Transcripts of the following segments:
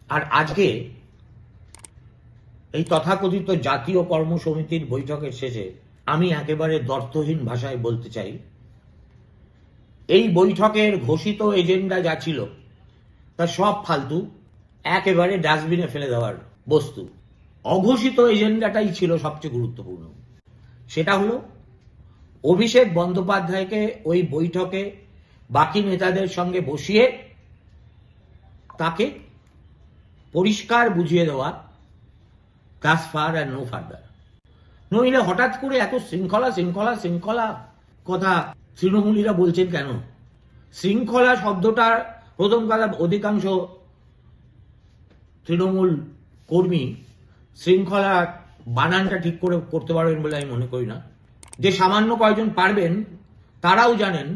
আর আজকে এই তথাকথিত জাতীয় কর্মসমিতির বৈঠকের শেষে আমি একেবারে দ্বর্থহীন ভাষায় বলতে চাই, এই বৈঠকের ঘোষিত এজেন্ডা যা ছিল তা সব ফালতু, একেবারে ডাস্টবিনে ফেলে দেওয়ার বস্তু। অঘোষিত এজেন্ডাটাই ছিল সবচেয়ে গুরুত্বপূর্ণ। সেটা হলো অভিষেক বন্দ্যোপাধ্যায়কে ওই বৈঠকে বাকি নেতাদের সঙ্গে বসিয়ে তাকে পরিষ্কার বুঝিয়ে দেওয়া, thus far and no further। নইলে হঠাৎ করে এত শৃঙ্খলা শৃঙ্খলা শৃঙ্খলা কথা তৃণমূলীরা বলছেন কেন? শৃঙ্খলা শব্দটার প্রথম কথা, অধিকাংশ তৃণমূল কর্মী শৃঙ্খলা বানানটা ঠিক করে করতে পারবেন বলে আমি মনে করি না। যে সামান্য কয়েকজন পারবেন তারাও জানেন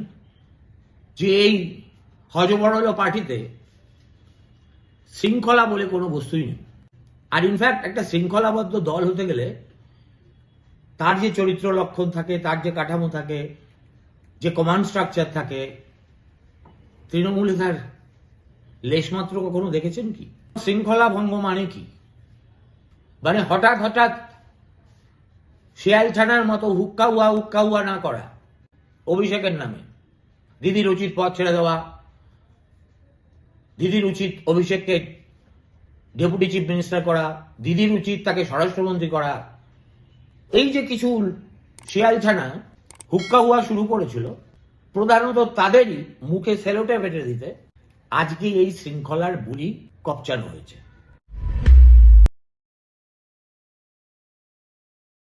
যে এই হজবরল পার্টিতে শৃঙ্খলা বলে কোনো বস্তুই নেই। আর ইনফ্যাক্ট একটা শৃঙ্খলাবদ্ধ দল হতে গেলে তার যে চরিত্র লক্ষণ থাকে, তার যে কাঠামো থাকে, যে কমান্ড স্ট্রাকচার থাকে, তৃণমূলে তার লেশমাত্র কখনো দেখেছেন কি? শৃঙ্খলা ভঙ্গ মানে কি? মানে হঠাৎ হঠাৎ শিয়াল ছানার মতো হুক্কা হুয়া না করা, অভিষেকের নামে দিদির উচিত পদ ছেড়ে দেওয়া, দিদির উচিত অভিষেককে ডেপুটি চিফ মিনিস্টার করা, দিদির উচিত তাকে স্বরাষ্ট্রমন্ত্রী করা। এই যে কিছু শিয়ালছানা হুক্কা হুয়া শুরু করেছিল, প্রধানত তাদেরই মুখে সেলোটে বেটে দিতে আজকে এই শৃঙ্খলার বুলি কপচানো হয়েছে।